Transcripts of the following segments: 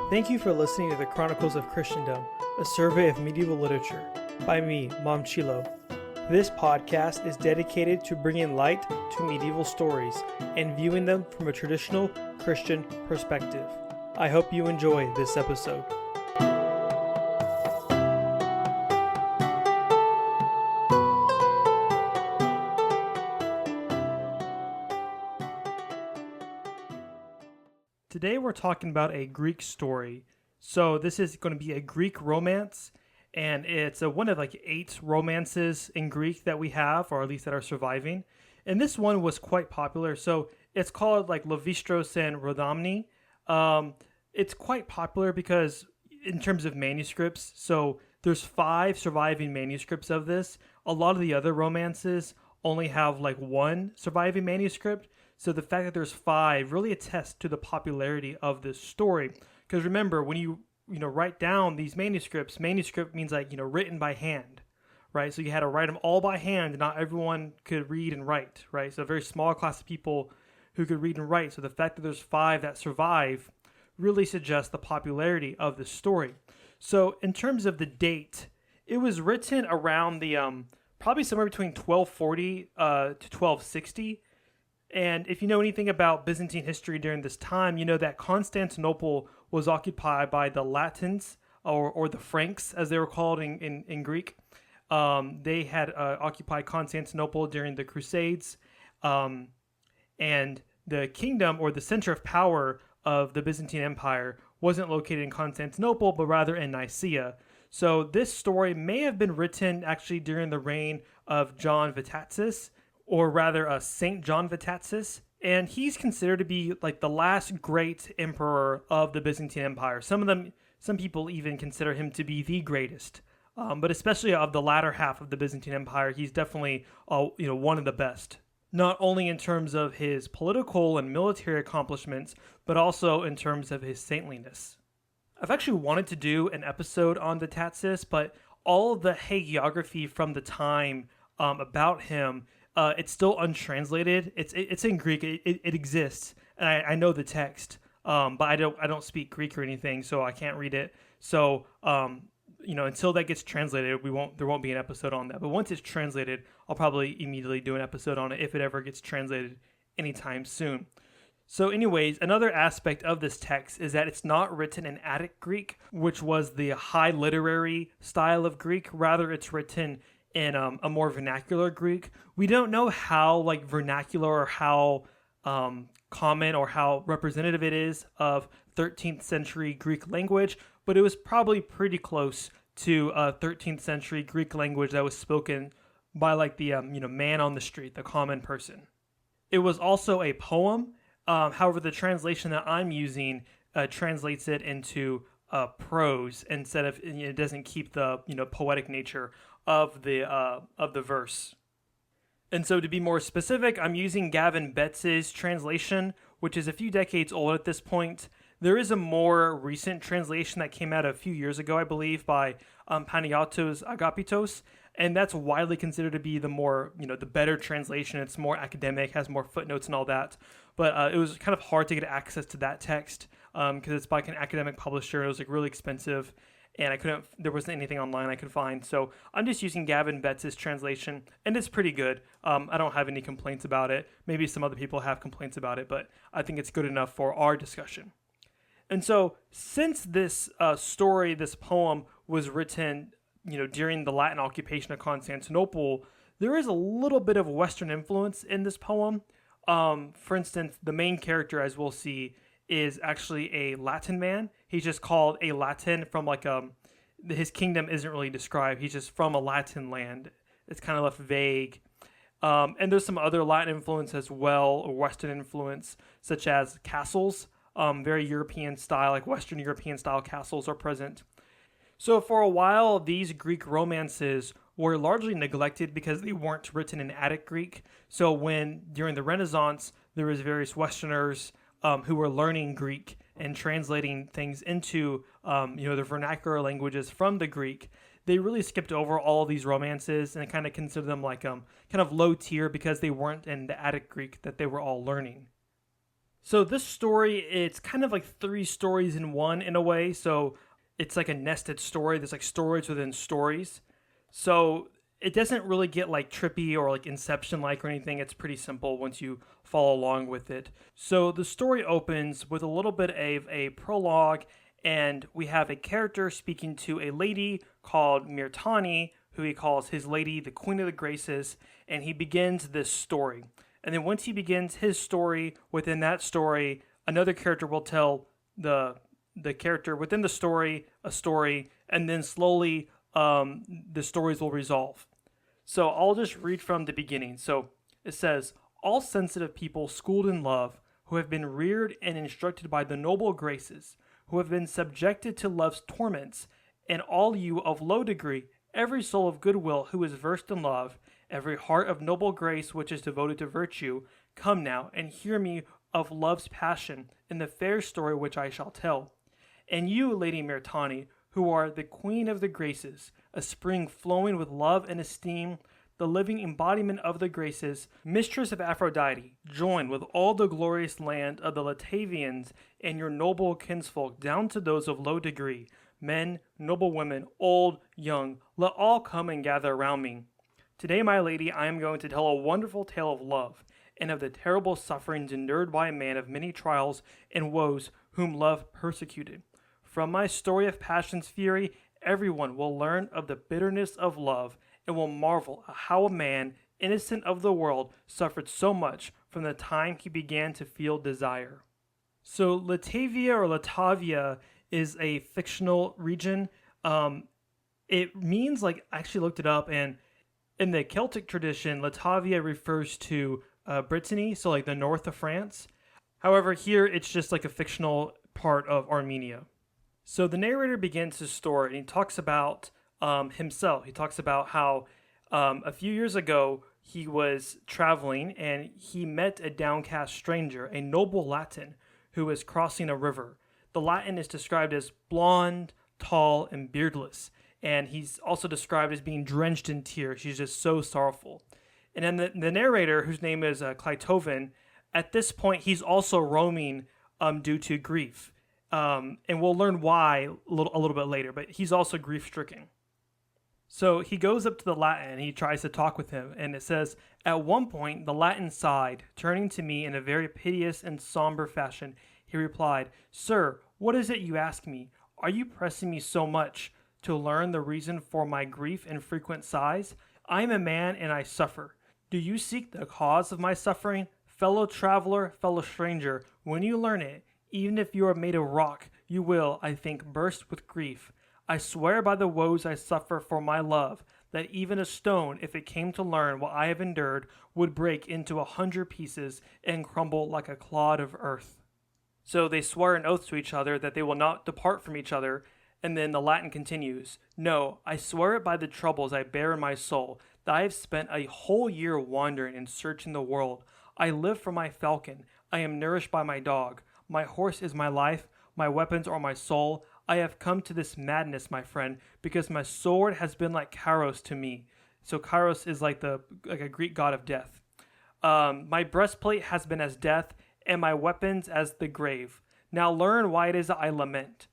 Thank you for listening to the Chronicles of Christendom, a survey of medieval literature, by me, Mom Chilo. This podcast is dedicated to bringing light to medieval stories and viewing them from a traditional Christian perspective. I hope you enjoy this episode. Today we're talking about a Greek story. So this is going to be a Greek romance, and it's one of like 8 romances in Greek that we have, or at least that are surviving. And this one was quite popular. So it's called like Livistros and Rodamni. It's quite popular because in terms of manuscripts, so there's 5 surviving manuscripts of this. A lot of the other romances only have like 1 surviving manuscript. So the fact that there's 5 really attests to the popularity of this story. Because remember, when you write down these manuscripts, manuscript means like, written by hand, right? So you had to write them all by hand. Not everyone could read and write, right? So a very small class of people who could read and write. So the fact that there's 5 that survive really suggests the popularity of the story. So in terms of the date, it was written around the probably somewhere between 1240 to 1260. And if you know anything about Byzantine history during this time, you know that Constantinople was occupied by the Latins, or the Franks, as they were called in Greek. They had occupied Constantinople during the Crusades. And the kingdom, or the center of power of the Byzantine Empire, wasn't located in Constantinople, but rather in Nicaea. So this story may have been written actually during the reign of John Vatatzes, or rather Saint John Vatatzes, and he's considered to be like the last great emperor of the Byzantine Empire. Some people even consider him to be the greatest, but especially of the latter half of the Byzantine Empire, he's definitely one of the best. Not only in terms of his political and military accomplishments, but also in terms of his saintliness. I've actually wanted to do an episode on Vatatzes, but all of the hagiography from the time about him, it's still untranslated. It's in Greek. It exists, and I know the text, but I don't speak Greek or anything, so I can't read it. So until that gets translated, there won't be an episode on that. But once it's translated, I'll probably immediately do an episode on it if it ever gets translated anytime soon. So anyways, another aspect of this text is that it's not written in Attic Greek, which was the high literary style of Greek. Rather, it's written in a more vernacular Greek. We don't know how vernacular or how common or how representative it is of 13th century Greek language, but it was probably pretty close to 13th century Greek language that was spoken by the man on the street, the common person. It was also a poem. However, the translation that I'm using translates it into prose instead of, it doesn't keep the poetic nature of the verse. And so to be more specific, I'm using Gavin Betts' translation, which is a few decades old at this point. There is a more recent translation that came out a few years ago, I believe, by Panagiotis Agapitos, and that's widely considered to be the more, the better translation. It's more academic, has more footnotes and all that. But it was kind of hard to get access to that text because it's by an academic publisher. It was really expensive, and there wasn't anything online I could find. So I'm just using Gavin Betts' translation, and it's pretty good. I don't have any complaints about it. Maybe some other people have complaints about it, but I think it's good enough for our discussion. And so since this story, this poem was written, during the Latin occupation of Constantinople, there is a little bit of Western influence in this poem. For instance, the main character, as we'll see, is actually a Latin man. He's just called a Latin from his kingdom isn't really described. He's just from a Latin land. It's kind of left vague. And there's some other Latin influence as well, or Western influence, such as castles. Very European style, Western European style castles are present. So for a while, these Greek romances were largely neglected because they weren't written in Attic Greek. So during the Renaissance, there was various Westerners who were learning Greek and translating things into the vernacular languages from the Greek, they really skipped over all of these romances and kind of considered them kind of low tier because they weren't in the Attic Greek that they were all learning. So this story, it's kind of like three stories in one in a way. So it's like a nested story. There's like stories within stories. So it doesn't really get like trippy or like Inception like or anything. It's pretty simple once you follow along with it. So the story opens with a little bit of a prologue, and we have a character speaking to a lady called Mirtani, who he calls his lady, the Queen of the Graces, and he begins this story. And then once he begins his story, within that story, another character will tell the character within the story a story, and then slowly the stories will resolve. So I'll just read from the beginning. So it says, all sensitive people schooled in love, who have been reared and instructed by the noble graces, who have been subjected to love's torments, and all you of low degree, every soul of goodwill who is versed in love, every heart of noble grace which is devoted to virtue, come now and hear me of love's passion in the fair story which I shall tell. And you, Lady Mirtani, who are the queen of the graces, a spring flowing with love and esteem, the living embodiment of the graces, mistress of Aphrodite, join with all the glorious land of the Latavians and your noble kinsfolk down to those of low degree, men, noble women, old, young, let all come and gather around me. Today, my lady, I am going to tell a wonderful tale of love, and of the terrible sufferings endured by a man of many trials and woes whom love persecuted. From my story of passion's fury, everyone will learn of the bitterness of love, and will marvel how a man, innocent of the world, suffered so much from the time he began to feel desire. So Latavia or Latavia is a fictional region. It means, like, I actually looked it up, and in the Celtic tradition, Latavia refers to Brittany, so like the north of France. However, here it's just like a fictional part of Armenia. So the narrator begins his story, and he talks about himself. He talks about how a few years ago he was traveling and he met a downcast stranger, a noble Latin, who was crossing a river. The Latin is described as blonde, tall, and beardless. And he's also described as being drenched in tears. He's just so sorrowful. And then the narrator, whose name is Clytoven, at this point, he's also roaming due to grief. And we'll learn why a little bit later, but he's also grief-stricken. So he goes up to the Latin and he tries to talk with him. And it says, at one point, the Latin sighed, turning to me in a very piteous and somber fashion. He replied, Sir, what is it you ask me? Are you pressing me so much to learn the reason for my grief and frequent sighs? I am a man and I suffer. Do you seek the cause of my suffering? Fellow traveler, fellow stranger, when you learn it, even if you are made of rock, you will, I think, burst with grief. I swear by the woes I suffer for my love, that even a stone, if it came to learn what I have endured, would break into 100 pieces and crumble like a clod of earth. So they swear an oath to each other that they will not depart from each other. And then the Latin continues, No, I swear it by the troubles I bear in my soul, that I have spent a whole year wandering and searching the world. I live for my falcon. I am nourished by my dog. My horse is my life. My weapons are my soul. I have come to this madness, my friend, because my sword has been like Kairos to me. So Kairos is like a Greek god of death. My breastplate has been as death, and my weapons as the grave. Now learn why it is that I lament.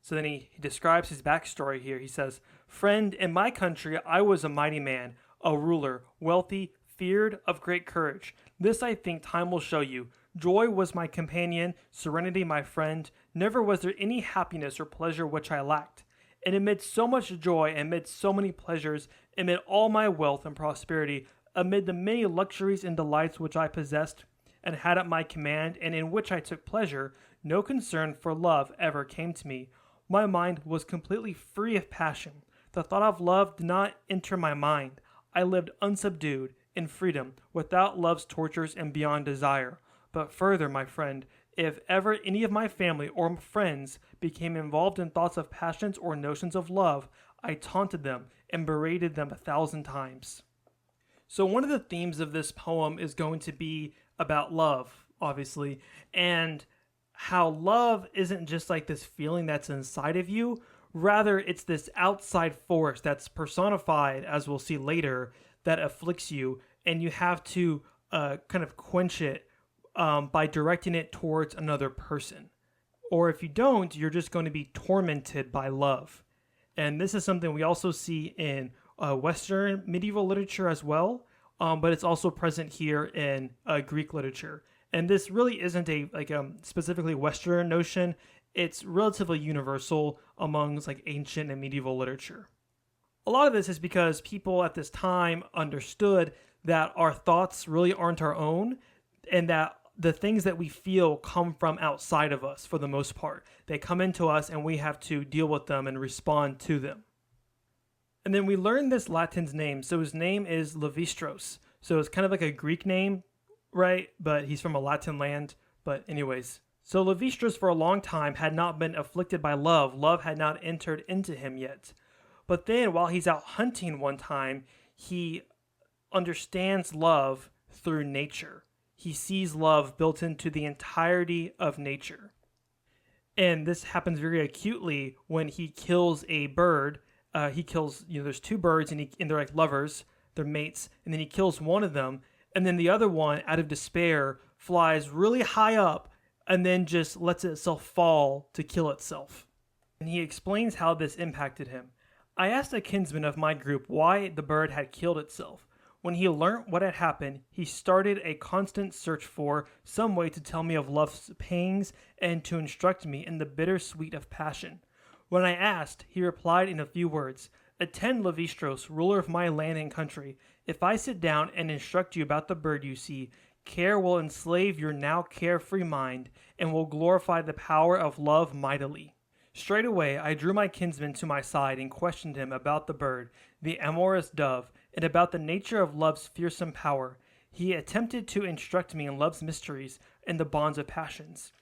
So then he describes his backstory here. He says, Friend, in my country I was a mighty man, a ruler, wealthy, feared, of great courage. This I think time will show you. Joy was my companion, serenity my friend. Never was there any happiness or pleasure which I lacked. And amid so much joy, amid so many pleasures, amid all my wealth and prosperity, amid the many luxuries and delights which I possessed and had at my command, and in which I took pleasure, no concern for love ever came to me. My mind was completely free of passion. The thought of love did not enter my mind. I lived unsubdued, in freedom, without love's tortures and beyond desire. But further, my friend, if ever any of my family or friends became involved in thoughts of passions or notions of love, I taunted them and berated them 1,000 times. So one of the themes of this poem is going to be about love, obviously, and how love isn't just like this feeling that's inside of you. Rather, it's this outside force that's personified, as we'll see later, that afflicts you, and you have to kind of quench it by directing it towards another person. Or if you don't, you're just going to be tormented by love. And this is something we also see in Western medieval literature as well, but it's also present here in Greek literature. And this really isn't a specifically Western notion. It's relatively universal amongst ancient and medieval literature. A lot of this is because people at this time understood that our thoughts really aren't our own, and that the things that we feel come from outside of us for the most part. They come into us and we have to deal with them and respond to them. And then we learn this Latin's name. So his name is Livistros. So it's kind of like a Greek name, right? But he's from a Latin land. But anyways, so Livistros for a long time had not been afflicted by love. Love had not entered into him yet. But then while he's out hunting one time, he understands love through nature. He sees love built into the entirety of nature. And this happens very acutely when he kills a bird. He kills, there's two birds and they're like lovers, they're mates. And then he kills one of them. And then the other one, out of despair, flies really high up and then just lets itself fall to kill itself. And he explains how this impacted him. I asked a kinsman of my group why the bird had killed itself. When he learnt what had happened, he started a constant search for some way to tell me of love's pangs and to instruct me in the bitter sweet of passion. When I asked, he replied in a few words, "Attend, Livistros, ruler of my land and country. If I sit down and instruct you about the bird you see, care will enslave your now carefree mind and will glorify the power of love mightily." Straightway I drew my kinsman to my side and questioned him about the bird, the amorous dove, and about the nature of love's fearsome power. He attempted to instruct me in love's mysteries and the bonds of passions.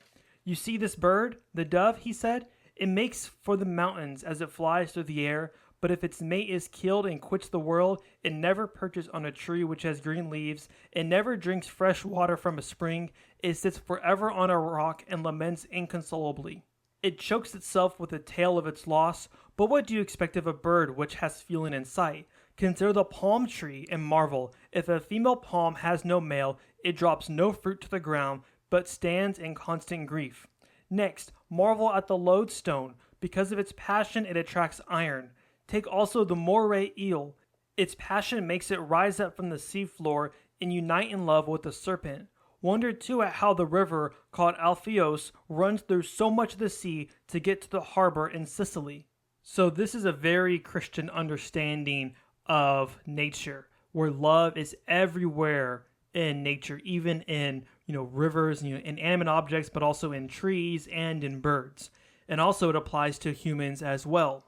"You see this bird, the dove," he said. "It makes for the mountains as it flies through the air, but if its mate is killed and quits the world, it never perches on a tree which has green leaves, it never drinks fresh water from a spring, it sits forever on a rock and laments inconsolably. It chokes itself with the tale of its loss, but what do you expect of a bird which has feeling and sight? Consider the palm tree and marvel. If a female palm has no male, it drops no fruit to the ground, but stands in constant grief. Next, marvel at the lodestone. Because of its passion, it attracts iron. Take also the moray eel. Its passion makes it rise up from the seafloor and unite in love with the serpent. Wonder too at how the river called Alpheos runs through so much of the sea to get to the harbor in Sicily." So this is a very Christian understanding of nature, where love is everywhere in nature, even in rivers, inanimate objects, but also in trees and in birds. And also it applies to humans as well.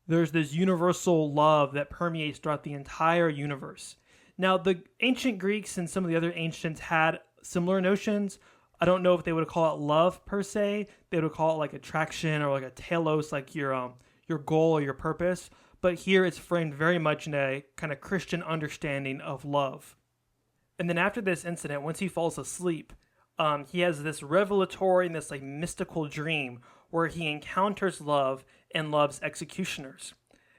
There's this universal love that permeates throughout the entire universe. Now, the ancient Greeks and some of the other ancients had similar notions. I don't know if they would call it love per se. They would call it like attraction or like a telos, like your goal or your purpose. But here it's framed very much in a kind of Christian understanding of love. And then after this incident, once he falls asleep, he has this revelatory and this mystical dream where he encounters love and love's executioners.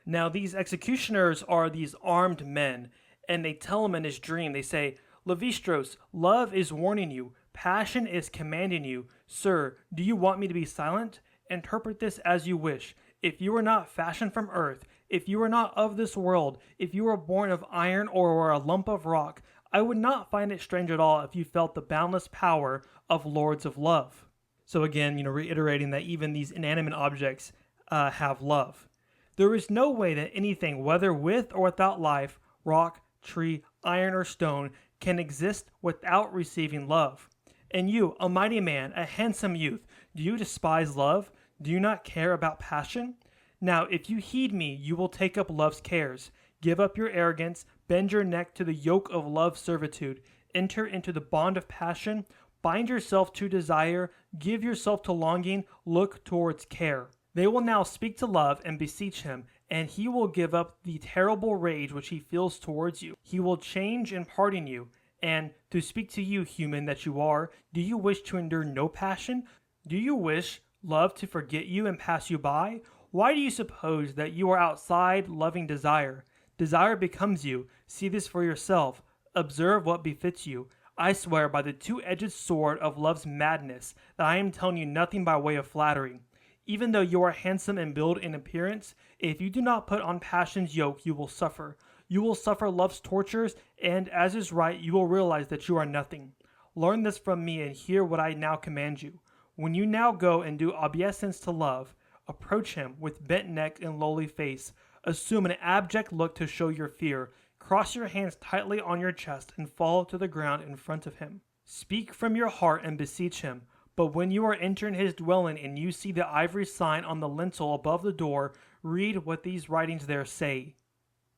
Now, these executioners are these armed men, and they tell him in his dream, they say, "Livistros, love is warning you. Passion is commanding you. Sir, do you want me to be silent? Interpret this as you wish. If you were not fashioned from earth, if you were not of this world, if you were born of iron or were a lump of rock, I would not find it strange at all if you felt the boundless power of lords of love." So again, reiterating that even these inanimate objects have love. There is no way that anything, whether with or without life, rock, tree, iron, or stone, can exist without receiving love. And you, a mighty man, a handsome youth, do you despise love? Do you not care about passion? Now, if you heed me, you will take up love's cares. Give up your arrogance, bend your neck to the yoke of love's servitude, enter into the bond of passion, bind yourself to desire, give yourself to longing, look towards care. They will now speak to love and beseech him, and he will give up the terrible rage which he feels towards you. He will change in parting you. And to speak to you, human that you are, do you wish to endure no passion? Do you wish love to forget you and pass you by? Why do you suppose that you are outside loving desire? Desire becomes you. See this for yourself. Observe what befits you. I swear by the two-edged sword of love's madness that I am telling you nothing by way of flattery. Even though you are handsome in build and appearance, if you do not put on passion's yoke, you will suffer. You will suffer love's tortures, and as is right, you will realize that you are nothing. Learn this from me and hear what I now command you. When you now go and do obeisance to love, approach him with bent neck and lowly face. Assume an abject look to show your fear. Cross your hands tightly on your chest and fall to the ground in front of him. Speak from your heart and beseech him. But when you are entering his dwelling and you see the ivory sign on the lintel above the door, read what these writings there say.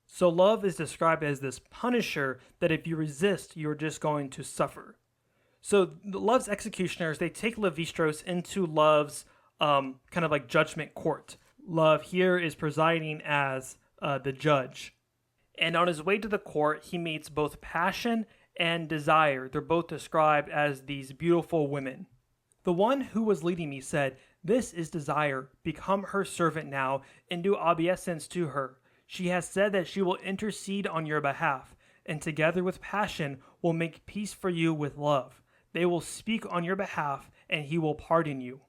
So love is described as this punisher that if you resist, you're just going to suffer. So love's executioners, they take Livistros into love's kind of like judgment court. Love here is presiding as the judge. And on his way to the court, he meets both passion and desire. They're both described as these beautiful women. The one who was leading me said, "This is desire. Become her servant now and do obeisance to her. She has said that she will intercede on your behalf, and together with passion will make peace for you with love. They will speak on your behalf, and he will pardon you."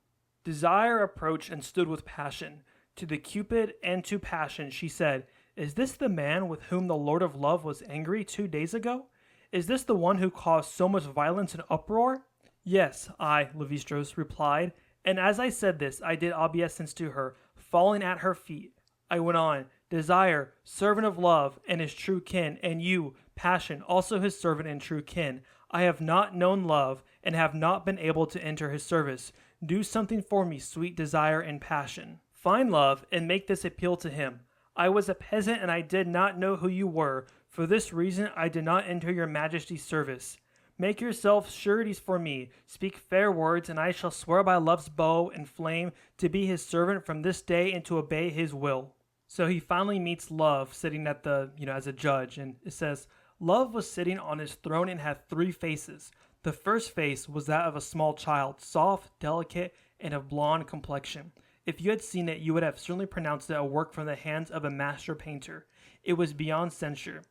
Desire approached and stood with passion. To the Cupid and to passion she said, "Is this the man with whom the Lord of Love was angry 2 days ago? Is this the one who caused so much violence and uproar?" "Yes, I," Livistros replied, "and as I said this, I did obeisance to her, falling at her feet. I went on, Desire, servant of love, and his true kin, and you, Passion, also his servant and true kin. I have not known love, and have not been able to enter his service. Do something for me, sweet Desire and Passion. Find love, and make this appeal to him. I was a peasant, and I did not know who you were. For this reason, I did not enter your majesty's service. Make yourself sureties for me. Speak fair words, and I shall swear by love's bow and flame to be his servant from this day and to obey his will." So he finally meets Love sitting at as a judge, and it says, "Love was sitting on his throne and had 3 faces. The first face was that of a small child, soft, delicate, and of blonde complexion. If you had seen it, you would have certainly pronounced it a work from the hands of a master painter. It was beyond censure.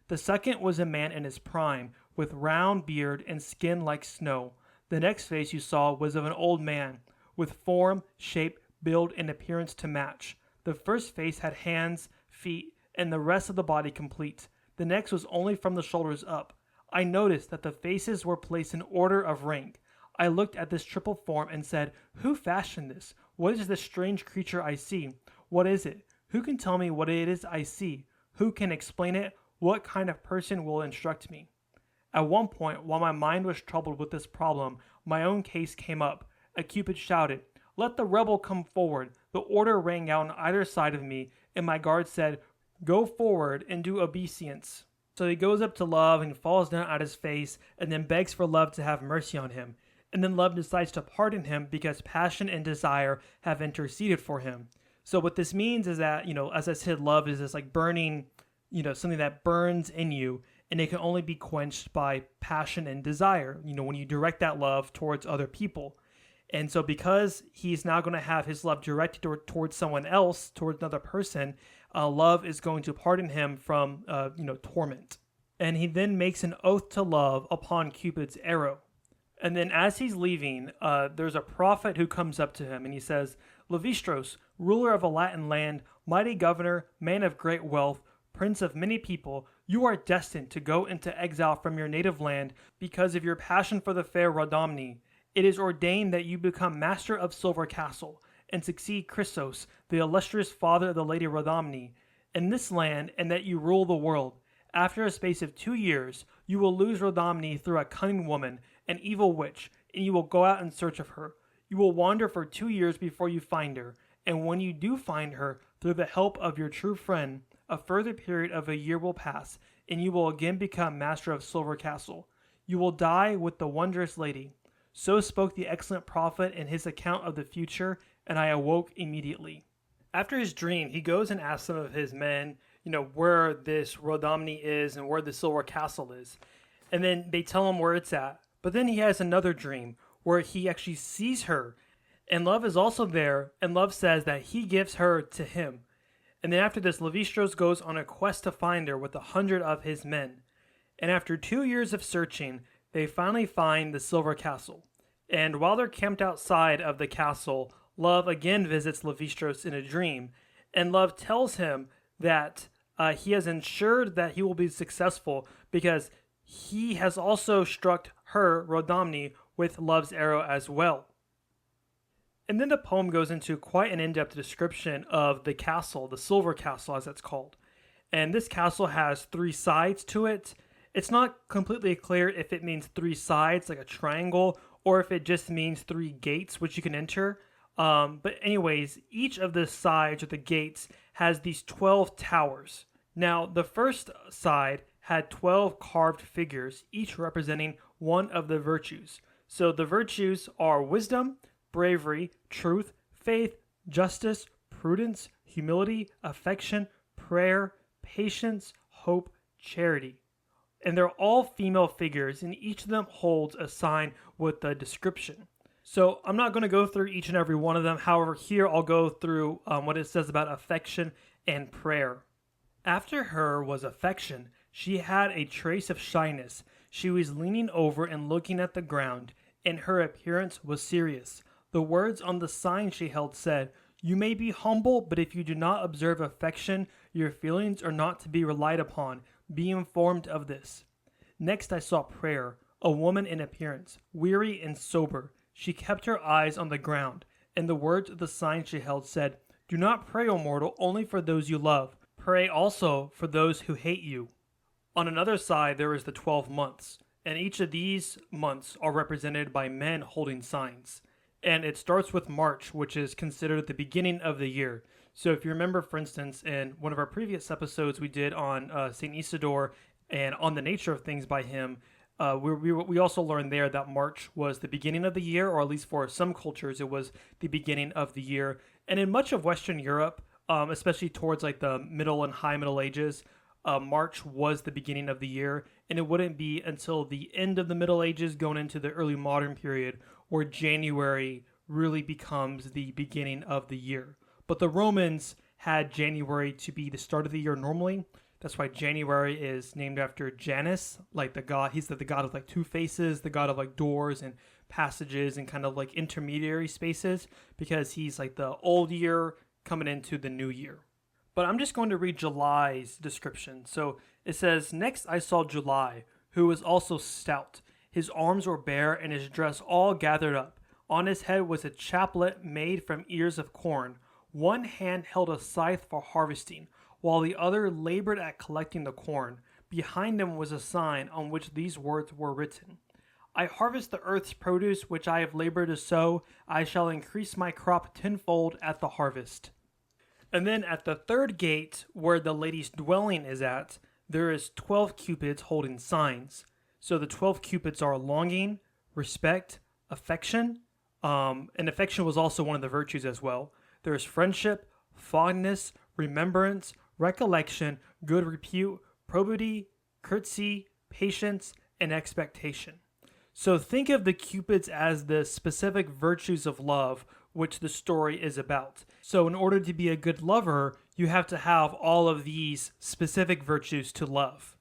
The second was a man in his prime, with round beard and skin like snow. The next face you saw was of an old man, with form, shape, build, and appearance to match. The first face had hands, feet, and the rest of the body complete. The next was only from the shoulders up. I noticed that the faces were placed in order of rank. I looked at this triple form and said, 'Who fashioned this? What is this strange creature I see? What is it? Who can tell me what it is I see? Who can explain it? What kind of person will instruct me?' At one point, while my mind was troubled with this problem, my own case came up. A Cupid shouted, 'Let the rebel come forward.' The order rang out on either side of me, and my guard said, 'Go forward and do obeisance.' So he goes up to Love and falls down at his face, and then begs for Love to have mercy on him. And then Love decides to pardon him because Passion and Desire have interceded for him. So what this means is that, as I said, love is this like burning, something that burns in you, and it can only be quenched by passion and desire, when you direct that love towards other people. And so because he's now going to have his love directed towards someone else, towards another person, Love is going to pardon him from, torment. And he then makes an oath to Love upon Cupid's arrow. And then as he's leaving, there's a prophet who comes up to him and he says, "Livistros, ruler of a Latin land, mighty governor, man of great wealth, prince of many people, you are destined to go into exile from your native land because of your passion for the fair Rodamni. It is ordained that you become master of Silver Castle and succeed Chrysos, the illustrious father of the Lady Rodamni, in this land, and that you rule the world. After a space of 2 years, you will lose Rodamni through a cunning woman, an evil witch, and you will go out in search of her. You will wander for 2 years before you find her, and when you do find her, through the help of your true friend, a further period of a year will pass, and you will again become master of Silver Castle. You will die with the wondrous lady." So spoke the excellent prophet in his account of the future, and I awoke immediately. After his dream, he goes and asks some of his men, where this Rodamni is and where the Silver Castle is. And then they tell him where it's at. But then he has another dream where he actually sees her, and Love is also there, and Love says that he gives her to him. And then after this, Livistros goes on a quest to find her with 100 of his men. And after 2 years of searching, they finally find the silver castle. And while they're camped outside of the castle, Love again visits Livistros in a dream, and Love tells him that he has ensured that he will be successful because he has also struck her, Rodamni, with Love's arrow as well. And then the poem goes into quite an in-depth description of the castle, the silver castle as it's called. And this castle has 3 sides to it. It's not completely clear if it means 3 sides, like a triangle, or if it just means 3 gates which you can enter. But anyways, each of the sides or the gates has these 12 towers. Now, the first side had 12 carved figures, each representing one of the virtues. So the virtues are wisdom, bravery, truth, faith, justice, prudence, humility, affection, prayer, patience, hope, charity. And they're all female figures, and each of them holds a sign with a description. So I'm not going to go through each and every one of them. However, here I'll go through what it says about affection and prayer. After her was affection. She had a trace of shyness. She was leaning over and looking at the ground, and her appearance was serious. The words on the sign she held said, "You may be humble, but if you do not observe affection, your feelings are not to be relied upon. Be informed of this." Next I saw prayer, a woman in appearance, weary and sober. She kept her eyes on the ground, and the words of the sign she held said, "Do not pray, O mortal, only for those you love. Pray also for those who hate you." On another side there is the 12 months, and each of these months are represented by men holding signs. And it starts with March, which is considered the beginning of the year. So if you remember, for instance, in one of our previous episodes we did on St. Isidore and on the nature of things by him, we also learned there that March was the beginning of the year, or at least for some cultures it was the beginning of the year. And in much of Western Europe, especially towards like the Middle and High Middle Ages, March was the beginning of the year, and it wouldn't be until the end of the Middle Ages going into the early modern period where January really becomes the beginning of the year. But the Romans had January to be the start of the year normally. That's why January is named after Janus, like the god. He's the god of like 2 faces, the god of like doors and passages and kind of like intermediary spaces, because he's like the old year coming into the new year. But I'm just going to read July's description. So it says, "Next I saw July, who was also stout. His arms were bare and his dress all gathered up. On his head was a chaplet made from ears of corn. One hand held a scythe for harvesting, while the other labored at collecting the corn. Behind him was a sign on which these words were written: I harvest the earth's produce which I have labored to sow. I shall increase my crop tenfold at the harvest." And then at the third gate, where the lady's dwelling is at, there is 12 cupids holding signs. So the 12 cupids are longing, respect, affection, and affection was also one of the virtues as well. There is friendship, fondness, remembrance, recollection, good repute, probity, courtesy, patience, and expectation. So think of the cupids as the specific virtues of love, which the story is about. So in order to be a good lover, you have to have all of these specific virtues to love.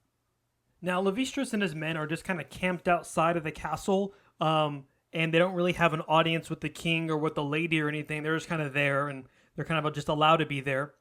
Now, Livistros and his men are just kind of camped outside of the castle, and they don't really have an audience with the king or with the lady or anything. They're just kind of there, and they're kind of just allowed to be there.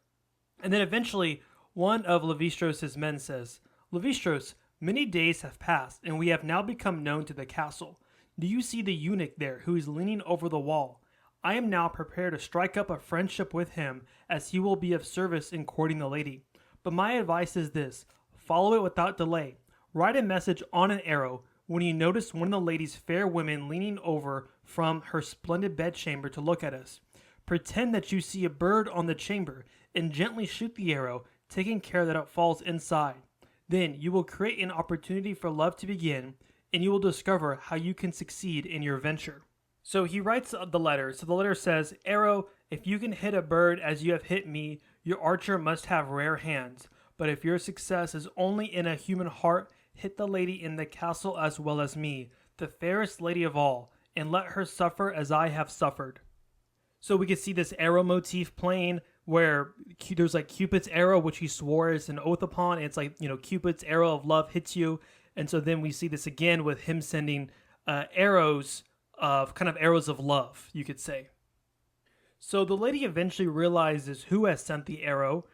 And then eventually, one of Livistros' men says, "Livistros, many days have passed, and we have now become known to the castle. Do you see the eunuch there who is leaning over the wall? I am now prepared to strike up a friendship with him, as he will be of service in courting the lady. But my advice is this: follow it without delay. Write a message on an arrow when you notice one of the lady's fair women leaning over from her splendid bedchamber to look at us. Pretend that you see a bird on the chamber, and gently shoot the arrow, taking care that it falls inside. Then you will create an opportunity for love to begin, and you will discover how you can succeed in your venture." So he writes the letter. So the letter says, "Arrow, if you can hit a bird as you have hit me, your archer must have rare hands. But if your success is only in a human heart, hit the lady in the castle as well as me, the fairest lady of all, and let her suffer as I have suffered." So we can see this arrow motif playing, where there's like Cupid's arrow, which he swore is an oath upon. And it's like, Cupid's arrow of love hits you. And so then we see this again with him sending arrows of love, you could say. So the lady eventually realizes who has sent the arrow.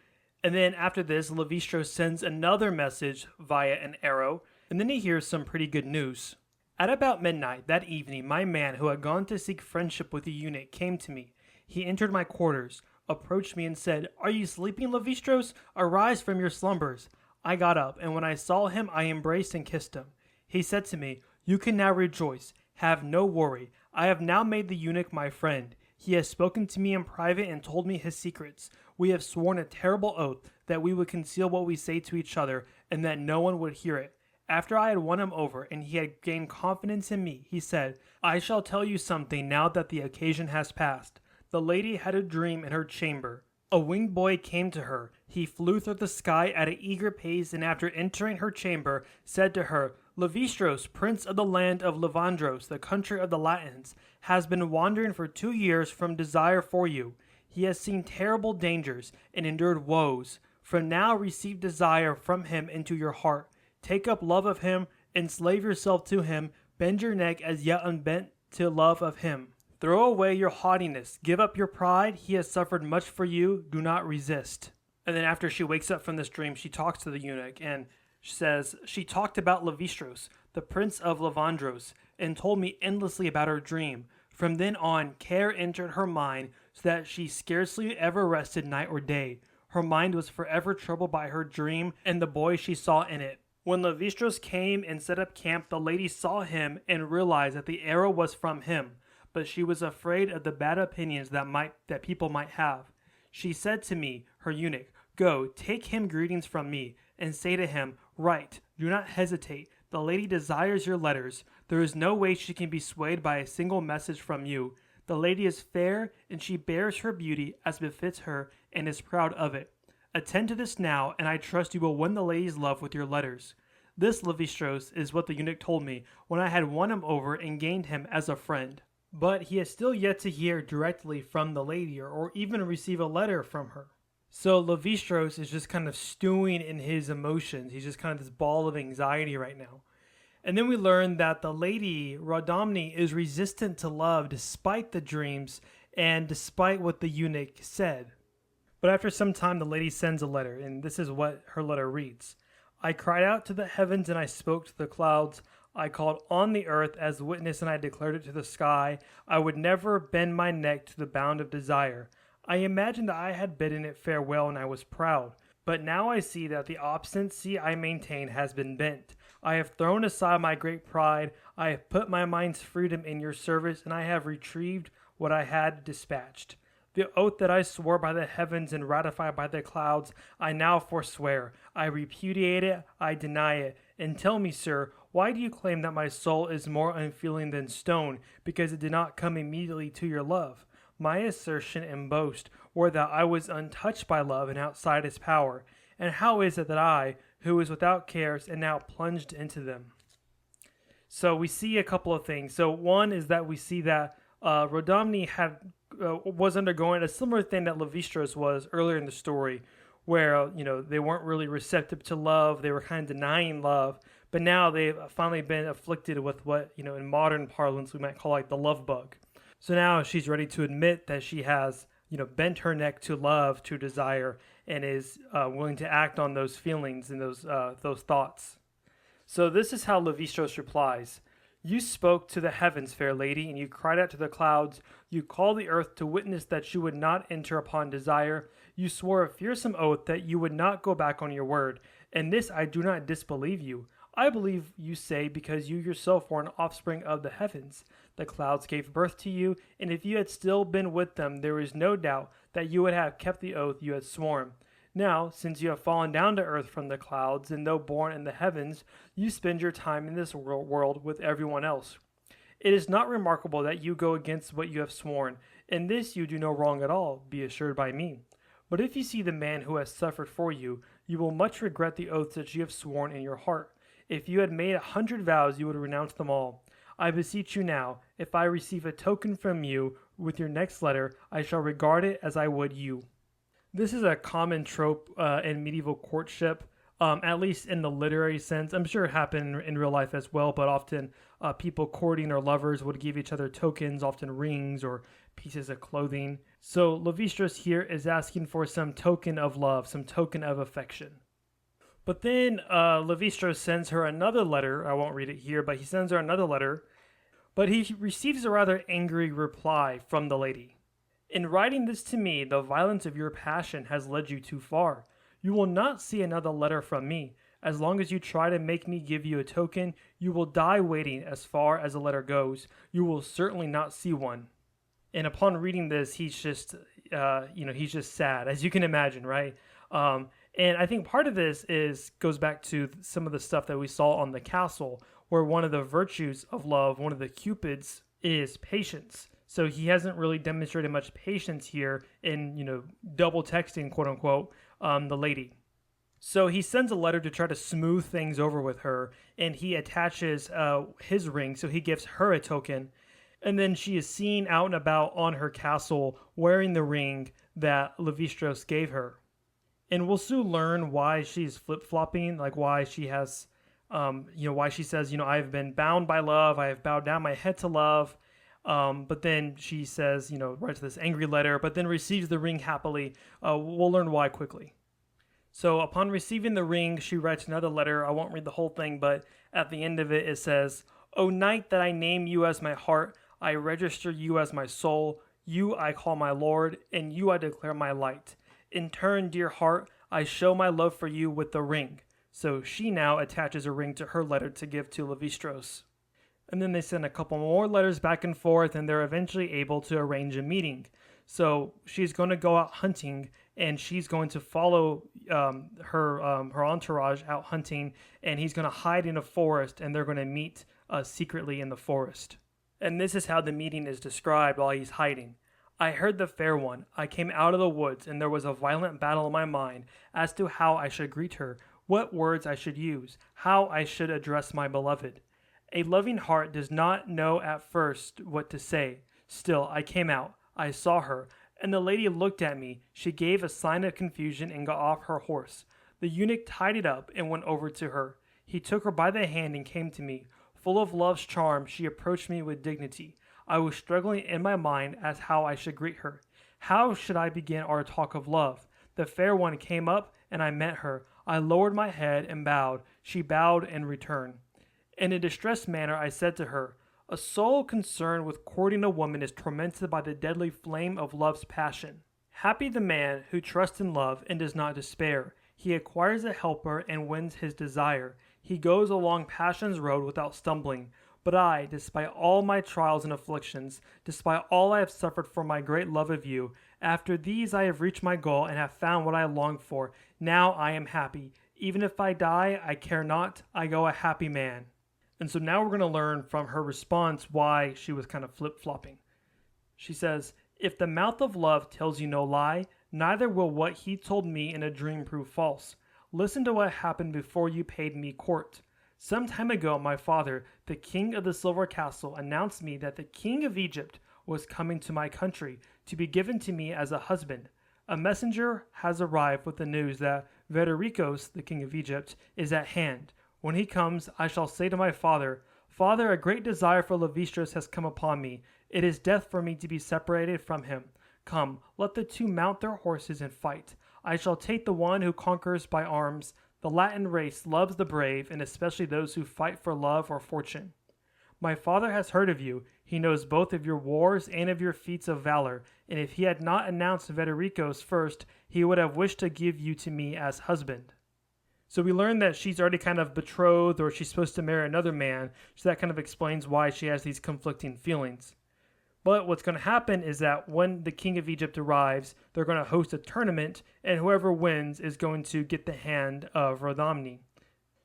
And then after this, Livistros sends another message via an arrow. And then he hears some pretty good news. At about midnight that evening, my man who had gone to seek friendship with the eunuch came to me. He entered my quarters, approached me and said, "Are you sleeping, Livistros? Arise from your slumbers." I got up, and when I saw him, I embraced and kissed him. He said to me, "You can now rejoice. Have no worry. I have now made the eunuch my friend. He has spoken to me in private and told me his secrets. We have sworn a terrible oath that we would conceal what we say to each other and that no one would hear it. After I had won him over and he had gained confidence in me, he said, 'I shall tell you something now that the occasion has passed.' The lady had a dream in her chamber. A winged boy came to her. He flew through the sky at an eager pace and after entering her chamber, said to her, 'Livistros, prince of the land of Livandros, the country of the Latins, has been wandering for 2 years from desire for you. He has seen terrible dangers and endured woes. From now receive desire from him into your heart. Take up love of him, enslave yourself to him, bend your neck as yet unbent to love of him. Throw away your haughtiness, give up your pride. He has suffered much for you, do not resist.'" And then after she wakes up from this dream, she talks to the eunuch and says, "She talked about Livistros, the prince of Livandros, and told me endlessly about her dream. From then on, care entered her mind so that she scarcely ever rested night or day. Her mind was forever troubled by her dream and the boy she saw in it. When Livistros came and set up camp, the lady saw him and realized that the arrow was from him, but she was afraid of the bad opinions that people might have. She said to me, her eunuch, 'Go, take him greetings from me, and say to him, write, do not hesitate. The lady desires your letters. There is no way she can be swayed by a single message from you. The lady is fair, and she bears her beauty as befits her, and is proud of it. Attend to this now, and I trust you will win the lady's love with your letters.' This, Livistros, is what the eunuch told me when I had won him over and gained him as a friend. But he has still yet to hear directly from the lady or even receive a letter from her. So Livistros is just kind of stewing in his emotions. He's just kind of this ball of anxiety right now. And then we learn that the lady, Rodamni, is resistant to love despite the dreams and despite what the eunuch said. But after some time, the lady sends a letter, and this is what her letter reads. "I cried out to the heavens and I spoke to the clouds. I called on the earth as witness and I declared it to the sky. I would never bend my neck to the bound of desire. I imagined that I had bidden it farewell and I was proud. But now I see that the obstinacy I maintain has been bent. I have thrown aside my great pride. I have put my mind's freedom in your service and I have retrieved what I had dispatched. The oath that I swore by the heavens and ratified by the clouds, I now forswear. I repudiate it, I deny it. And tell me, sir, why do you claim that my soul is more unfeeling than stone, because it did not come immediately to your love? My assertion and boast were that I was untouched by love and outside its power. And how is it that I, who was without cares, am now plunged into them?" So we see a couple of things. So one is that we see that Rodamni was undergoing a similar thing that Livistros was earlier in the story, where they weren't really receptive to love. They were kind of denying love, but now they've finally been afflicted with what in modern parlance we might call like the love bug. So now she's ready to admit that she has bent her neck to love, to desire, and is willing to act on those feelings and those thoughts. So this is how Livistros replies. "You spoke to the heavens, fair lady, and you cried out to the clouds. You called the earth to witness that you would not enter upon desire. You swore a fearsome oath that you would not go back on your word. And this I do not disbelieve you. I believe you say because you yourself were an offspring of the heavens. The clouds gave birth to you, and if you had still been with them, there is no doubt that you would have kept the oath you had sworn. Now, since you have fallen down to earth from the clouds, and though born in the heavens, you spend your time in this world with everyone else. It is not remarkable that you go against what you have sworn. In this you do no wrong at all, be assured by me. But if you see the man who has suffered for you, you will much regret the oaths that you have sworn in your heart. If you had made 100 vows, you would renounce them all. I beseech you now, if I receive a token from you with your next letter, I shall regard it as I would you." This is a common trope in medieval courtship. at least in the literary sense. I'm sure it happened in real life as well, but often people courting or lovers would give each other tokens, often rings or pieces of clothing. So Livistros here is asking for some token of love, some token of affection. But then Livistros sends her another letter. I won't read it here, but he sends her another letter. But he receives a rather angry reply from the lady. In writing this to me, the violence of your passion has led you too far. You will not see another letter from me. As long as you try to make me give you a token, you will die waiting as far as a letter goes. You will certainly not see one. And upon reading this, he's just sad, as you can imagine, right? And I think part of this goes back to some of the stuff that we saw on the castle, where one of the virtues of love, one of the cupids, is patience. So he hasn't really demonstrated much patience here in, double texting, quote unquote, the lady. So he sends a letter to try to smooth things over with her, and he attaches his ring, so he gives her a token. And then she is seen out and about on her castle wearing the ring that Livistros gave her. And we'll soon learn why she's flip-flopping, like why she has, why she says, I have been bound by love, I have bowed down my head to love. But then she says, writes this angry letter, but then receives the ring happily. We'll learn why quickly. So upon receiving the ring, she writes another letter. I won't read the whole thing, but at the end of it, it says, O night that I name you as my heart, I register you as my soul. You I call my Lord, and you I declare my light. In turn, dear heart, I show my love for you with the ring. So she now attaches a ring to her letter to give to Livistros. And then they send a couple more letters back and forth, and they're eventually able to arrange a meeting. So she's going to go out hunting, and she's going to follow her entourage out hunting, and he's going to hide in a forest, and they're going to meet secretly in the forest. And this is how the meeting is described while he's hiding. I heard the fair one. I came out of the woods, and there was a violent battle in my mind as to how I should greet her, what words I should use, how I should address my beloved. A loving heart does not know at first what to say. Still, I came out. I saw her, and the lady looked at me. She gave a sign of confusion and got off her horse. The eunuch tied it up and went over to her. He took her by the hand and came to me. Full of love's charm, she approached me with dignity. I was struggling in my mind as how I should greet her. How should I begin our talk of love? The fair one came up, and I met her. I lowered my head and bowed. She bowed in return. In a distressed manner, I said to her, a soul concerned with courting a woman is tormented by the deadly flame of love's passion. Happy the man who trusts in love and does not despair. He acquires a helper and wins his desire. He goes along passion's road without stumbling. But I, despite all my trials and afflictions, despite all I have suffered for my great love of you, after these I have reached my goal and have found what I longed for. Now I am happy. Even if I die, I care not. I go a happy man. And so now we're going to learn from her response why she was kind of flip-flopping. She says, if the mouth of love tells you no lie, neither will what he told me in a dream prove false. Listen to what happened before you paid me court. Some time ago, my father, the king of the Silver Castle, announced me that the king of Egypt was coming to my country to be given to me as a husband. A messenger has arrived with the news that Verderikos, the king of Egypt, is at hand. When he comes, I shall say to my father, Father, a great desire for Livistros has come upon me. It is death for me to be separated from him. Come, let the two mount their horses and fight. I shall take the one who conquers by arms. The Latin race loves the brave, and especially those who fight for love or fortune. My father has heard of you. He knows both of your wars and of your feats of valor, and if he had not announced Verderikos first, he would have wished to give you to me as husband. So we learn that she's already kind of betrothed, or she's supposed to marry another man, so that kind of explains why she has these conflicting feelings. But what's going to happen is that when the king of Egypt arrives, they're going to host a tournament, and whoever wins is going to get the hand of Rodamni.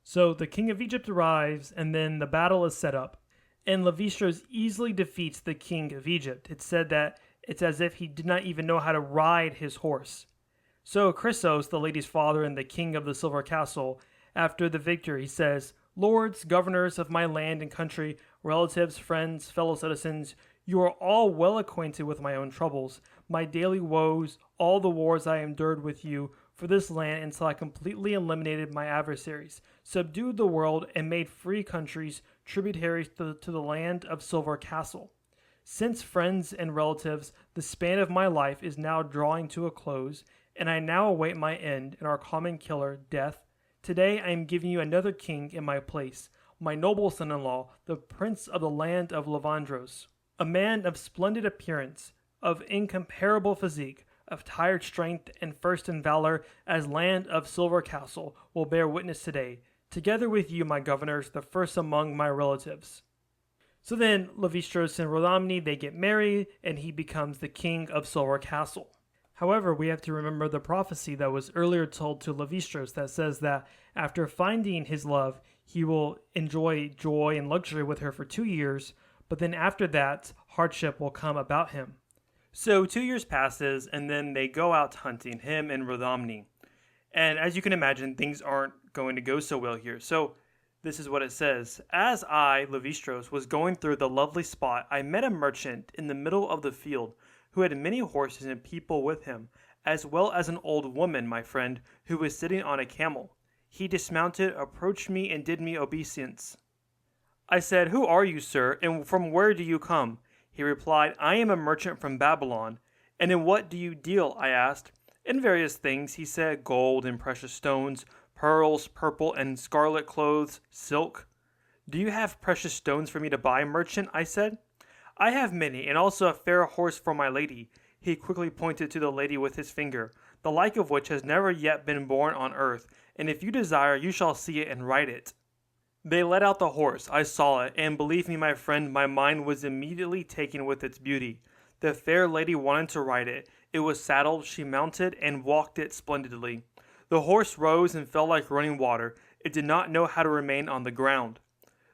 So the king of Egypt arrives, and then the battle is set up. And Livistros easily defeats the king of Egypt. It's said that it's as if he did not even know how to ride his horse. So Chrysos, the lady's father and the king of the Silver Castle, after the victory, says, Lords, governors of my land and country, relatives, friends, fellow citizens, you are all well acquainted with my own troubles, my daily woes, all the wars I endured with you, for this land until I completely eliminated my adversaries, subdued the world, and made free countries tributaries to the land of Silver Castle. Since friends and relatives, the span of my life is now drawing to a close, and I now await my end in our common killer, death. Today I am giving you another king in my place, my noble son-in-law, the prince of the land of Livistros, a man of splendid appearance, of incomparable physique, of tired strength, and first in valor, as land of Silver Castle will bear witness today, together with you, my governors, the first among my relatives. So then, Livistros and Rodamni, they get married, and he becomes the king of Silver Castle. However, we have to remember the prophecy that was earlier told to Livistros that says that after finding his love, he will enjoy joy and luxury with her for 2 years, but then after that, hardship will come about him. So 2 years passes, and then they go out hunting, him and Rodamni. And as you can imagine, things aren't going to go so well here. So this is what it says. As I, Livistros, was going through the lovely spot, I met a merchant in the middle of the field who had many horses and people with him, as well as an old woman, my friend, who was sitting on a camel. He dismounted, approached me, and did me obeisance. I said, "Who are you, sir, and from where do you come?" He replied, "I am a merchant from Babylon." "And in what do you deal?" I asked. "In various things," he said, "gold and precious stones, pearls, purple and scarlet clothes, silk." "Do you have precious stones for me to buy, merchant?" I said. "I have many, and also a fair horse for my lady." He quickly pointed to the lady with his finger, "the like of which has never yet been born on earth, and if you desire, you shall see it and ride it." They led out the horse. I saw it, and believe me, my friend, my mind was immediately taken with its beauty. The fair lady wanted to ride it. It was saddled, she mounted, and walked it splendidly. The horse rose and fell like running water. It did not know how to remain on the ground.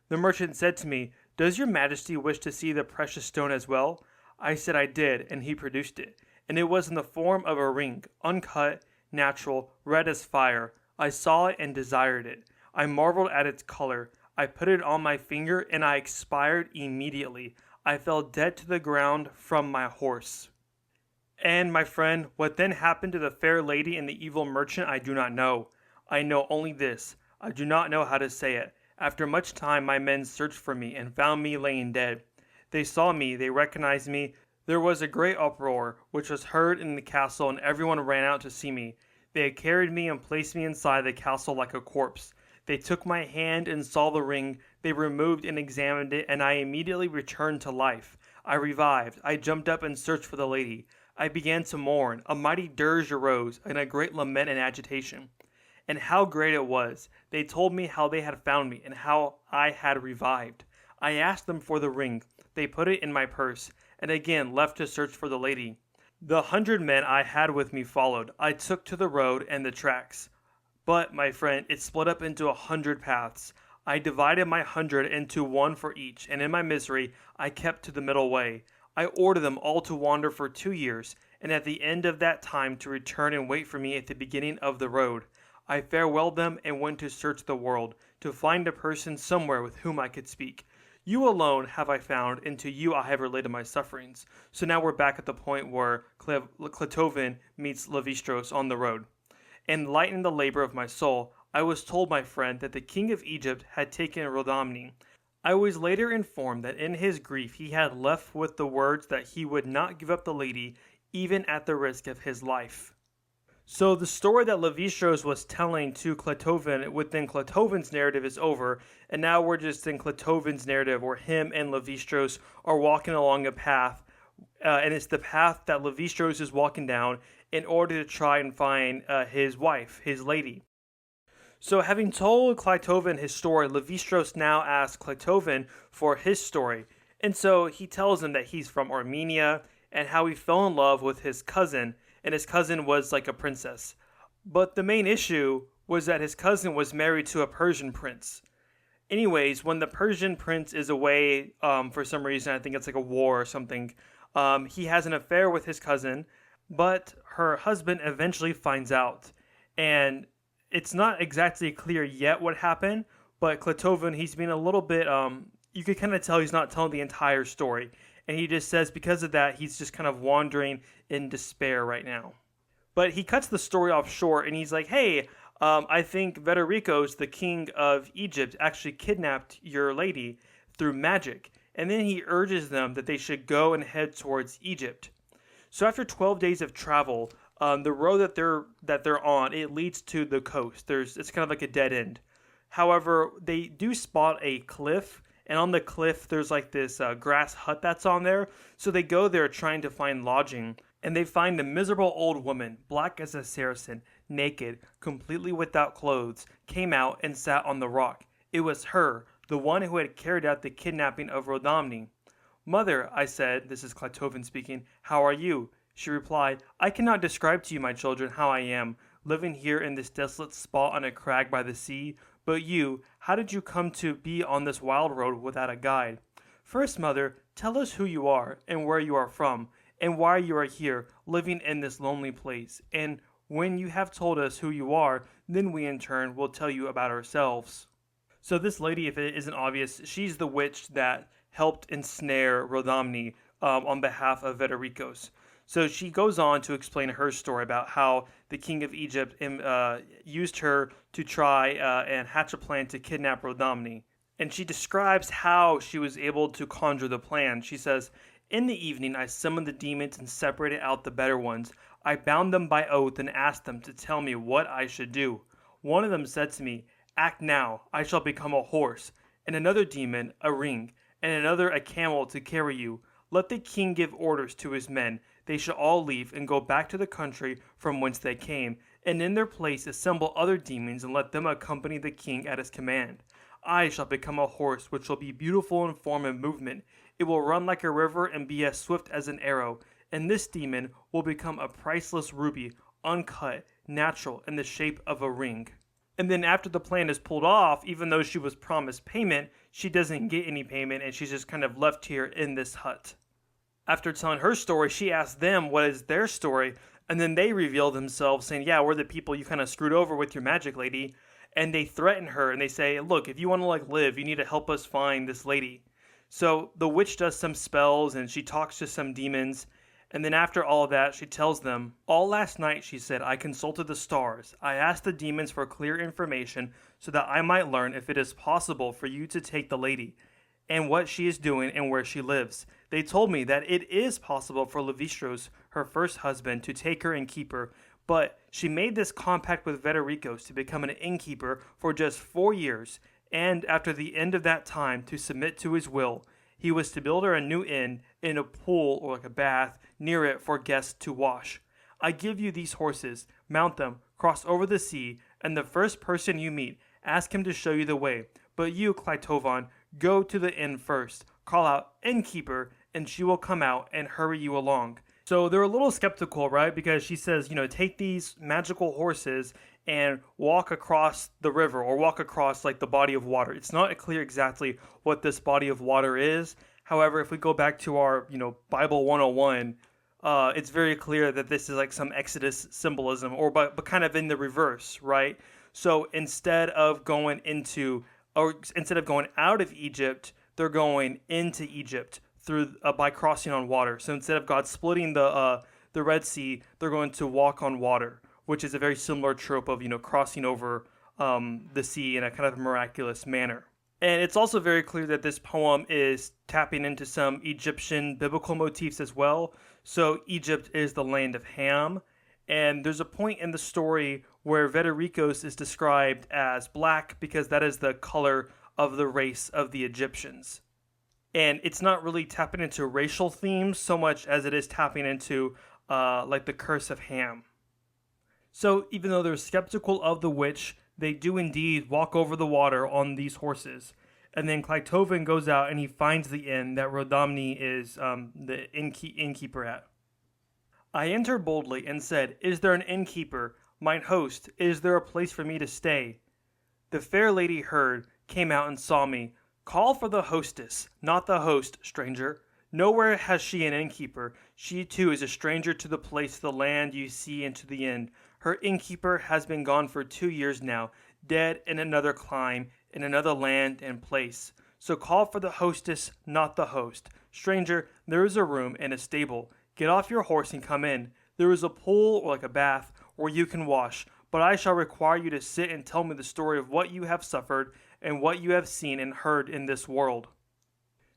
The merchant said to me, "Does your majesty wish to see the precious stone as well?" I said I did, and he produced it. And it was in the form of a ring, uncut, natural, red as fire. I saw it and desired it. I marveled at its color. I put it on my finger, and I expired immediately. I fell dead to the ground from my horse. And, my friend, what then happened to the fair lady and the evil merchant I do not know. I know only this. I do not know how to say it. After much time my men searched for me and found me laying dead. They saw me, they recognized me. There was a great uproar, which was heard in the castle, and everyone ran out to see me. They had carried me and placed me inside the castle like a corpse. They took my hand and saw the ring. They removed and examined it, and I immediately returned to life. I revived. I jumped up and searched for the lady. I began to mourn. A mighty dirge arose, and a great lament and agitation. And how great it was! They told me how they had found me, and how I had revived. I asked them for the ring. They put it in my purse, and again left to search for the lady. The 100 men I had with me followed. I took to the road and the tracks. But, my friend, it split up into 100 paths. I divided my 100 into one for each, and in my misery, I kept to the middle way. I ordered them all to wander for 2 years, and at the end of that time to return and wait for me at the beginning of the road. I farewelled them and went to search the world, to find a person somewhere with whom I could speak. You alone have I found, and to you I have related my sufferings. So now we're back at the point where Clitophon meets Livistros on the road. And lightening the labor of my soul, I was told, my friend, that the king of Egypt had taken Rodamni. I was later informed that in his grief he had left with the words that he would not give up the lady, even at the risk of his life. So the story that Livistros was telling to Clitophon within Clitophon's narrative is over, and now we're just in Clitophon's narrative where him and Livistros are walking along a path, and it's the path that Livistros is walking down in order to try and find his wife, his lady. So having told Clitophon his story, Livistros now asks Clitophon for his story. And so he tells him that he's from Armenia and how he fell in love with his cousin, and his cousin was like a princess. But the main issue was that his cousin was married to a Persian prince. Anyways, when the Persian prince is away for some reason, I think it's like a war or something, he has an affair with his cousin, but her husband eventually finds out. And it's not exactly clear yet what happened, but Clitophon, he's being a little bit, you could kind of tell he's not telling the entire story. And he just says because of that, he's just kind of wandering in despair right now. But he cuts the story off short and he's like, hey, I think Vedarikos, the king of Egypt, actually kidnapped your lady through magic. And then he urges them that they should go and head towards Egypt. So after 12 days of travel, the road that they're on, it leads to the coast. It's kind of like a dead end. However, they do spot a cliff, and on the cliff there's like this grass hut that's on there. So they go there trying to find lodging, and they find a miserable old woman, black as a Saracen, naked, completely without clothes, came out and sat on the rock. It was her, the one who had carried out the kidnapping of Rodamni. Mother, I said, this is Clitophon speaking, how are you? She replied, I cannot describe to you, my children, how I am, living here in this desolate spot on a crag by the sea. But you, how did you come to be on this wild road without a guide? First, mother, tell us who you are, and where you are from, and why you are here, living in this lonely place. And when you have told us who you are, then we in turn will tell you about ourselves. So this lady, if it isn't obvious, she's the witch that helped ensnare Rodamni on behalf of Vedarikos. So she goes on to explain her story about how the king of Egypt used her to try and hatch a plan to kidnap Rodamni. And she describes how she was able to conjure the plan. She says, in the evening I summoned the demons and separated out the better ones. I bound them by oath and asked them to tell me what I should do. One of them said to me, act now, I shall become a horse, and another demon, a ring, and another a camel to carry you. Let the king give orders to his men. They shall all leave and go back to the country from whence they came, and in their place assemble other demons and let them accompany the king at his command. I shall become a horse which shall be beautiful in form and movement. It will run like a river and be as swift as an arrow. And this demon will become a priceless ruby, uncut, natural, in the shape of a ring. And then after the plan is pulled off, even though she was promised payment, she doesn't get any payment and she's just kind of left here in this hut. After telling her story, she asks them what is their story, and then they reveal themselves saying, yeah, we're the people you kind of screwed over with your magic lady. And they threaten her and they say, look, if you want to live, you need to help us find this lady. So the witch does some spells and she talks to some demons. And then after all of that, she tells them, all last night, she said, I consulted the stars. I asked the demons for clear information so that I might learn if it is possible for you to take the lady and what she is doing and where she lives. They told me that it is possible for Livistros, her first husband, to take her and keep her, but she made this compact with Vedarikos to become an innkeeper for just 4 years, and after the end of that time to submit to his will. He was to build her a new inn in a pool or like a bath near it for guests to wash. I give you these horses, mount them, cross over the sea, and the first person you meet, ask him to show you the way. But you, Clitophon, go to the inn first, call out, innkeeper, and she will come out and hurry you along. So they're a little skeptical, right? Because she says, take these magical horses and walk across the river or walk across like the body of water. It's not clear exactly what this body of water is. However, if we go back to our, Bible 101, it's very clear that this is like some Exodus symbolism but kind of in the reverse, right? So instead of going out of Egypt, they're going into Egypt through by crossing on water. So instead of God splitting the Red Sea, they're going to walk on water, which is a very similar trope of crossing over the sea in a kind of miraculous manner. And it's also very clear that this poem is tapping into some Egyptian biblical motifs as well. So Egypt is the land of Ham, and there's a point in the story where Vedarikos is described as black because that is the color of the race of the Egyptians. And it's not really tapping into racial themes so much as it is tapping into like the curse of Ham. So even though they're skeptical of the witch, they do indeed walk over the water on these horses. And then Clitophon goes out and he finds the inn that Rodamni is the innkeeper at. I entered boldly and said, is there an innkeeper? Mine host, is there a place for me to stay? The fair lady heard, came out and saw me. Call for the hostess, not the host, stranger. Nowhere has she an innkeeper. She too is a stranger to the place, the land you see, and to the inn. Her innkeeper has been gone for 2 years now, dead in another clime, in another land and place. So call for the hostess, not the host. Stranger, there is a room and a stable. Get off your horse and come in. There is a pool, or like a bath, where you can wash, but I shall require you to sit and tell me the story of what you have suffered and what you have seen and heard in this world.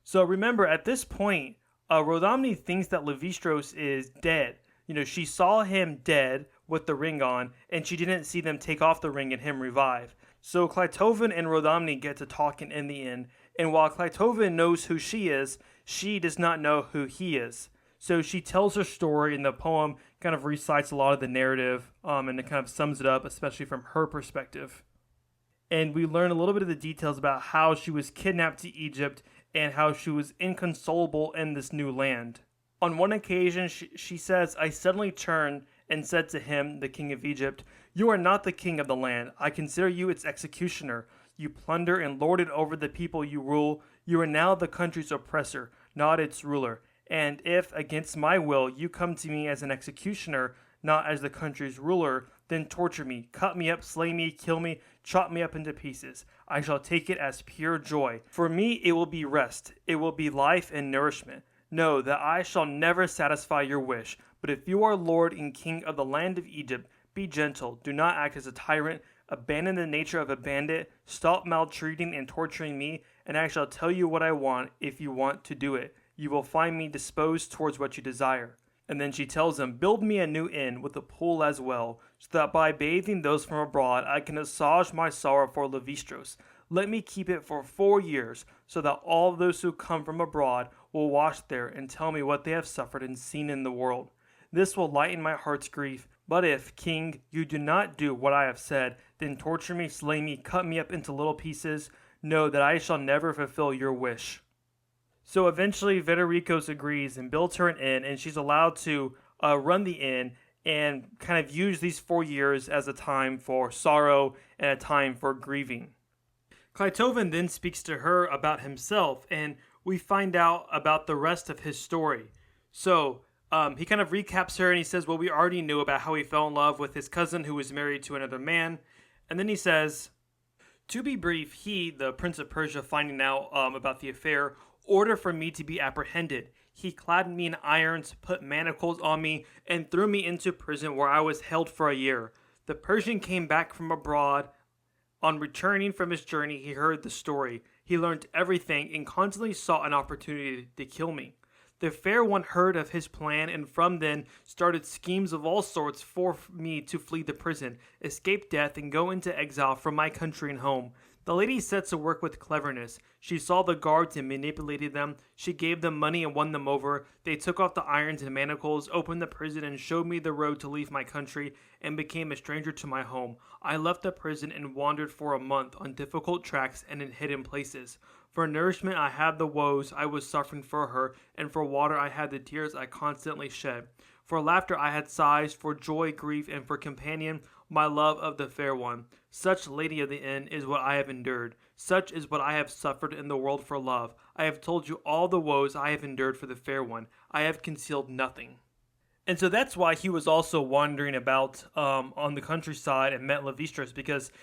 So remember, at this point, Rodamni thinks that Livistros is dead. She saw him dead with the ring on, and she didn't see them take off the ring and him revive. So Clitophon and Rodamni get to talking in the end, and while Clitophon knows who she is, she does not know who he is. So she tells her story, and the poem kind of recites a lot of the narrative, and it kind of sums it up, especially from her perspective. And we learn a little bit of the details about how she was kidnapped to Egypt and how she was inconsolable in this new land. On one occasion, she says, I suddenly turned and said to him, the king of Egypt, you are not the king of the land. I consider you its executioner. You plunder and lord it over the people you rule. You are now the country's oppressor, not its ruler. And if, against my will, you come to me as an executioner, not as the country's ruler, then torture me, cut me up, slay me, kill me, chop me up into pieces. I shall take it as pure joy. For me it will be rest, it will be life and nourishment. Know that I shall never satisfy your wish, but if you are Lord and King of the land of Egypt, be gentle, do not act as a tyrant, abandon the nature of a bandit, stop maltreating and torturing me, and I shall tell you what I want if you want to do it. You will find me disposed towards what you desire. And then she tells him, build me a new inn with a pool as well, so that by bathing those from abroad I can assuage my sorrow for Livistros. Let me keep it for 4 years, so that all those who come from abroad will wash there and tell me what they have suffered and seen in the world. This will lighten my heart's grief. But if, king, you do not do what I have said, then torture me, slay me, cut me up into little pieces. Know that I shall never fulfill your wish. So eventually Federikos agrees and builds her an inn, and she's allowed to run the inn and kind of use these 4 years as a time for sorrow and a time for grieving. Clitophon then speaks to her about himself, and we find out about the rest of his story. So he kind of recaps her, and he says, well, we already knew about how he fell in love with his cousin who was married to another man. And then he says, to be brief, he, the Prince of Persia, finding out about the affair, ordered for me to be apprehended. He clad me in irons, put manacles on me, and threw me into prison where I was held for a year. The Persian came back from abroad. On returning from his journey, he heard the story. He learned everything and constantly sought an opportunity to kill me. The fair one heard of his plan and from then started schemes of all sorts for me to flee the prison, escape death, and go into exile from my country and home. The lady set to work with cleverness. She saw the guards and manipulated them. She gave them money and won them over. They took off the irons and manacles, opened the prison, and showed me the road to leave my country, and became a stranger to my home. I left the prison and wandered for a month on difficult tracks and in hidden places. For nourishment I had the woes I was suffering for her, and for water I had the tears I constantly shed. For laughter I had sighs, for joy, grief, and for companion, my love of the fair one. Such, lady of the inn, is what I have endured. Such is what I have suffered in the world for love. I have told you all the woes I have endured for the fair one. I have concealed nothing. And so that's why he was also wandering about on the countryside and met Livistros,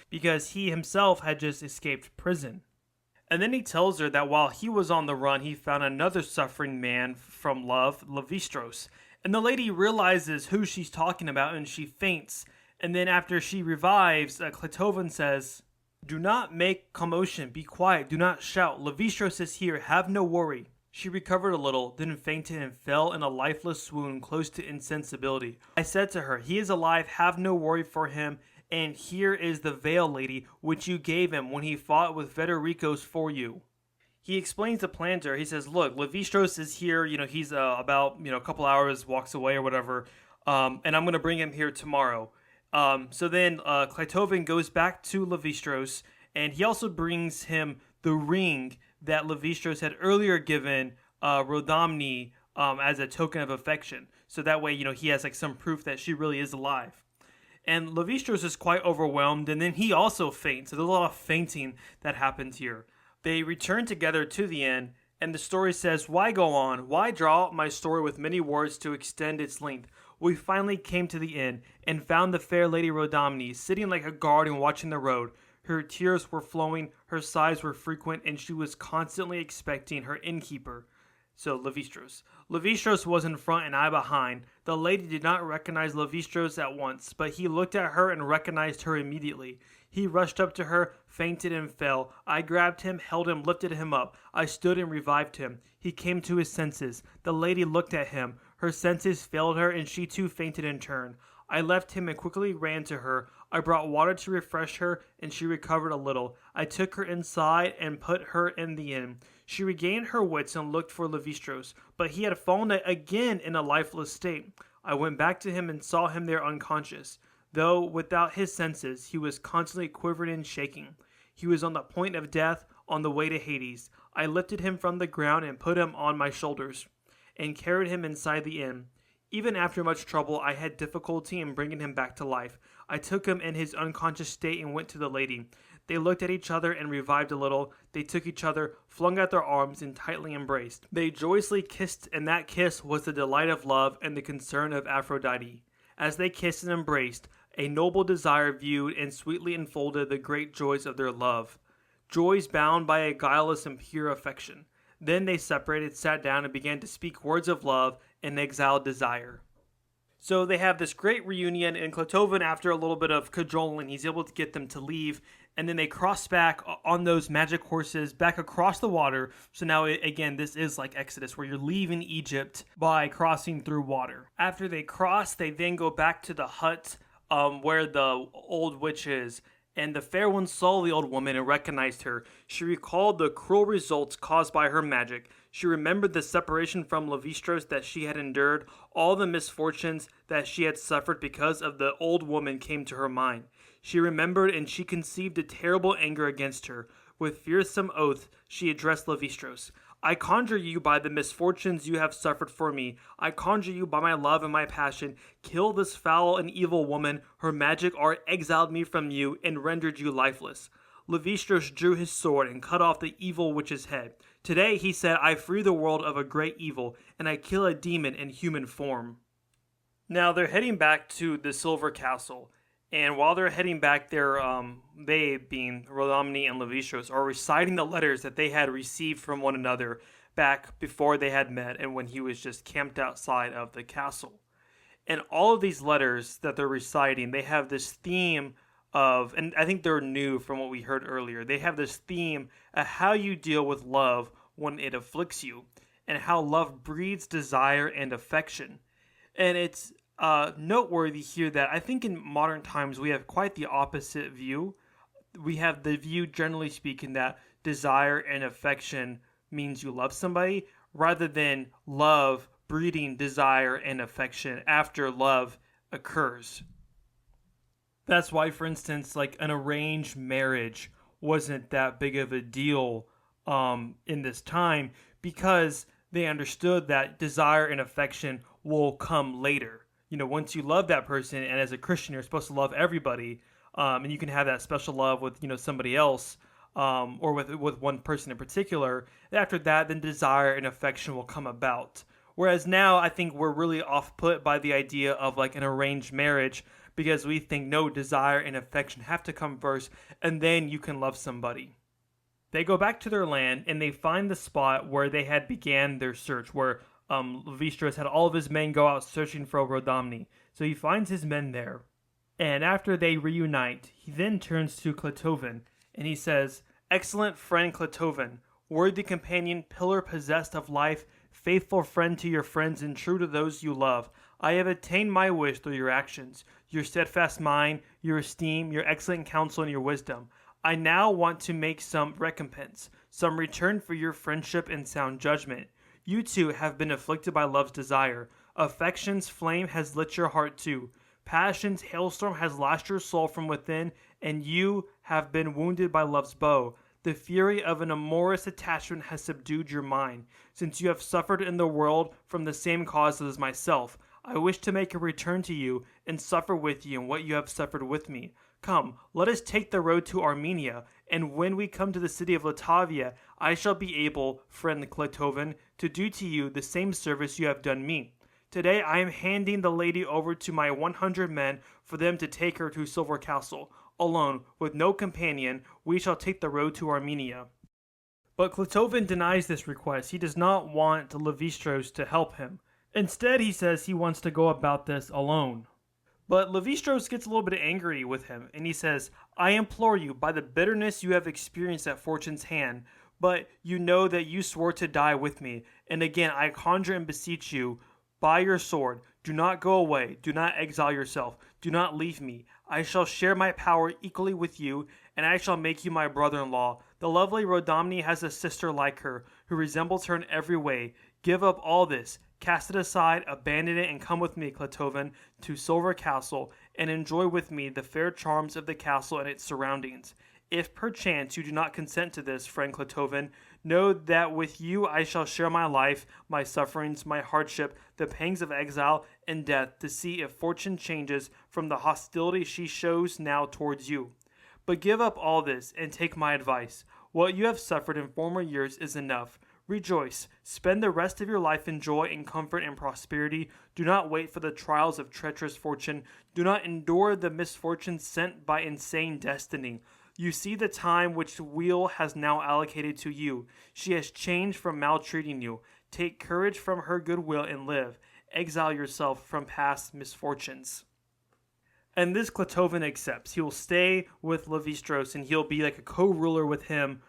because he himself had just escaped prison. And then he tells her that while he was on the run, he found another suffering man from love, Livistros. And the lady realizes who she's talking about, and she faints. And then after she revives, Clitophon says, do not make commotion, be quiet, do not shout. Livistros is here, have no worry. She recovered a little, then fainted and fell in a lifeless swoon close to insensibility. I said to her, he is alive, have no worry for him. And here is the veil, lady, which you gave him when he fought with Federikos for you. He explains the plan to her. He says, look, Livistros is here. He's about, a couple hours, walks away or whatever. And I'm going to bring him here tomorrow. So then Clitophon goes back to Livistros, and he also brings him the ring that Livistros had earlier given Rodamni as a token of affection. So that way, he has like some proof that she really is alive. And Livistros is quite overwhelmed, and then he also faints. So there's a lot of fainting that happens here. They return together to the inn, and the story says, why go on? Why draw out my story with many words to extend its length? We finally came to the inn, and found the fair lady Rodamni sitting like a guard and watching the road. Her tears were flowing, her sighs were frequent, and she was constantly expecting her innkeeper. So Livistros. Livistros was in front and I behind. The lady did not recognize Livistros at once, but he looked at her and recognized her immediately. He rushed up to her, fainted and fell. I grabbed him, held him, lifted him up. I stood and revived him. He came to his senses. The lady looked at him. Her senses failed her and she too fainted in turn. I left him and quickly ran to her. I brought water to refresh her, and she recovered a little. I took her inside and put her in the inn. She regained her wits and looked for Livistros, but he had fallen again in a lifeless state. I went back to him and saw him there unconscious. Though without his senses, he was constantly quivering and shaking. He was on the point of death, on the way to Hades. I lifted him from the ground and put him on my shoulders, and carried him inside the inn. Even after much trouble, I had difficulty in bringing him back to life. I took him in his unconscious state and went to the lady. They looked at each other and revived a little. They took each other, flung out their arms, and tightly embraced. They joyously kissed, and that kiss was the delight of love and the concern of Aphrodite. As they kissed and embraced, a noble desire viewed and sweetly enfolded the great joys of their love. Joys bound by a guileless and pure affection. Then they separated, sat down, and began to speak words of love and exiled desire. So they have this great reunion, and Clotovan, after a little bit of cajoling, he's able to get them to leave, and then they cross back on those magic horses back across the water. So now, again, this is like Exodus, where you're leaving Egypt by crossing through water. After they cross, they then go back to the hut where the old witch is. And the fair one saw the old woman and recognized her. She recalled the cruel results caused by her magic. She remembered the separation from Livistros that she had endured. All the misfortunes that she had suffered because of the old woman came to her mind. She remembered, and she conceived a terrible anger against her. With fearsome oath, she addressed Livistros. I conjure you by the misfortunes you have suffered for me. I conjure you by my love and my passion. Kill this foul and evil woman. Her magic art exiled me from you and rendered you lifeless. Livistros drew his sword and cut off the evil witch's head. Today, he said, I free the world of a great evil, and I kill a demon in human form. Now, they're heading back to the Silver Castle. And while they're heading back there, they, being Rodamni and Livistros, are reciting the letters that they had received from one another back before they had met and when he was just camped outside of the castle. And all of these letters that they're reciting, they have this theme of, and I think they're new from what we heard earlier, they have this theme of how you deal with love when it afflicts you, and how love breeds desire and affection. And it's noteworthy here that I think in modern times we have quite the opposite view. We have the view, generally speaking, that desire and affection means you love somebody, rather than love breeding desire and affection after love occurs. That's why, for instance, like an arranged marriage wasn't that big of a deal in this time, because they understood that desire and affection will come later. You know, once you love that person, and as a Christian, you're supposed to love everybody, and you can have that special love with, somebody else, or with one person in particular. After that, then desire and affection will come about. Whereas now, I think we're really off-put by the idea of like an arranged marriage, because we think no, desire and affection have to come first, and then you can love somebody. They go back to their land, and they find the spot where they had began their search, where Livistros had all of his men go out searching for Rodamni. So he finds his men there. And after they reunite, he then turns to Clotovan, and he says, Excellent friend Clotovan, worthy companion, pillar possessed of life, faithful friend to your friends and true to those you love, I have attained my wish through your actions, your steadfast mind, your esteem, your excellent counsel, and your wisdom. I now want to make some recompense, some return for your friendship and sound judgment. You too have been afflicted by love's desire. Affection's flame has lit your heart too. Passion's hailstorm has lashed your soul from within, and you have been wounded by love's bow. The fury of an amorous attachment has subdued your mind. Since you have suffered in the world from the same cause as myself, I wish to make a return to you and suffer with you in what you have suffered with me. Come, let us take the road to Armenia, and when we come to the city of Latavia, I shall be able, friend Clotovan, to do to you the same service you have done me. Today I am handing the lady over to my 100 men for them to take her to Silver Castle. Alone, with no companion, we shall take the road to Armenia. But Clitophon denies this request. He does not want Livistros to help him. Instead, he says he wants to go about this alone. But Livistros gets a little bit angry with him, and he says, I implore you, by the bitterness you have experienced at fortune's hand, but you know that you swore to die with me. And again, I conjure and beseech you, by your sword, do not go away, do not exile yourself, do not leave me. I shall share my power equally with you, and I shall make you my brother-in-law. The lovely Rodamni has a sister like her, who resembles her in every way. Give up all this, cast it aside, abandon it, and come with me, Clitophon, to Silver Castle, and enjoy with me the fair charms of the castle and its surroundings. If perchance you do not consent to this, friend Clitophon, know that with you I shall share my life, my sufferings, my hardship, the pangs of exile and death, to see if fortune changes from the hostility she shows now towards you. But give up all this, and take my advice. What you have suffered in former years is enough. Rejoice. Spend the rest of your life in joy and comfort and prosperity. Do not wait for the trials of treacherous fortune. Do not endure the misfortunes sent by insane destiny. You see the time which Wheel has now allocated to you. She has changed from maltreating you. Take courage from her goodwill and live. Exile yourself from past misfortunes. And this Clitophon accepts. He will stay with Livistros, and he'll be like a co-ruler with him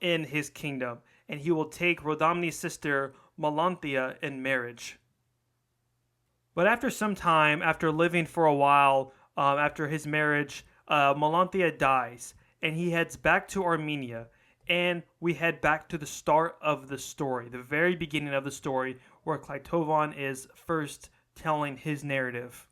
in his kingdom. And he will take Rodamni's sister Melanthia in marriage. But after some time, after living for a while, after his marriage, Melanthia dies, and he heads back to Armenia. And we head back to the start of the story, the very beginning of the story, where Clitophon is first telling his narrative.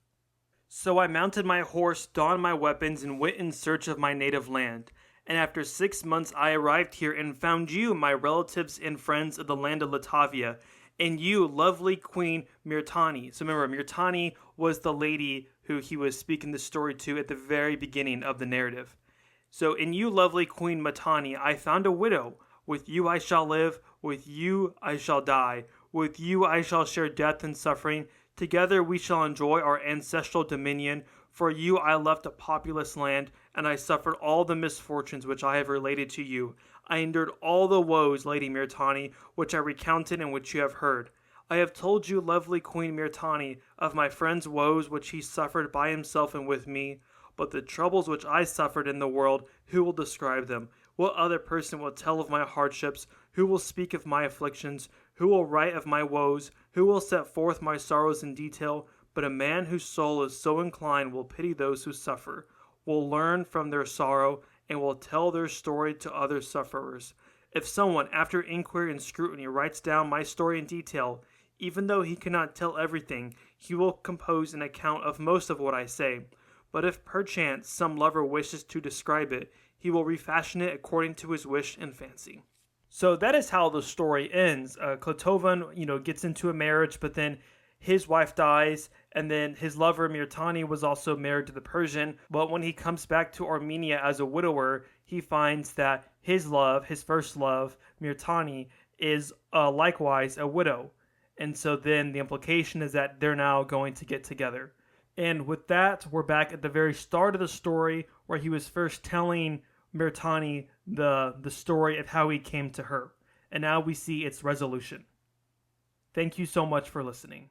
So I mounted my horse, donned my weapons, and went in search of my native land. And after 6 months I arrived here and found you, my relatives and friends of the land of Latavia, and you, lovely Queen Myrtani. So remember, Myrtani was the lady who he was speaking the story to at the very beginning of the narrative. So in you, lovely Queen Myrtani, I found a widow. With you I shall live, with you I shall die, with you I shall share death and suffering. Together we shall enjoy our ancestral dominion. For you I left a populous land, and I suffered all the misfortunes which I have related to you. I endured all the woes, Lady Myrtani, which I recounted and which you have heard. I have told you, lovely Queen Myrtani, of my friend's woes which he suffered by himself and with me. But the troubles which I suffered in the world, who will describe them? What other person will tell of my hardships? Who will speak of my afflictions? Who will write of my woes? Who will set forth my sorrows in detail? But a man whose soul is so inclined will pity those who suffer, will learn from their sorrow, and will tell their story to other sufferers. If someone, after inquiry and scrutiny, writes down my story in detail, even though he cannot tell everything, he will compose an account of most of what I say. But if perchance some lover wishes to describe it, he will refashion it according to his wish and fancy. So that is how the story ends. Clitophon, gets into a marriage, but then his wife dies, and then his lover Myrtani was also married to the Persian. But when he comes back to Armenia as a widower, he finds that his first love, Myrtani, is likewise a widow. And so then the implication is that they're now going to get together. And with that, we're back at the very start of the story, where he was first telling Myrtani the story of how he came to her. And now we see its resolution. Thank you so much for listening.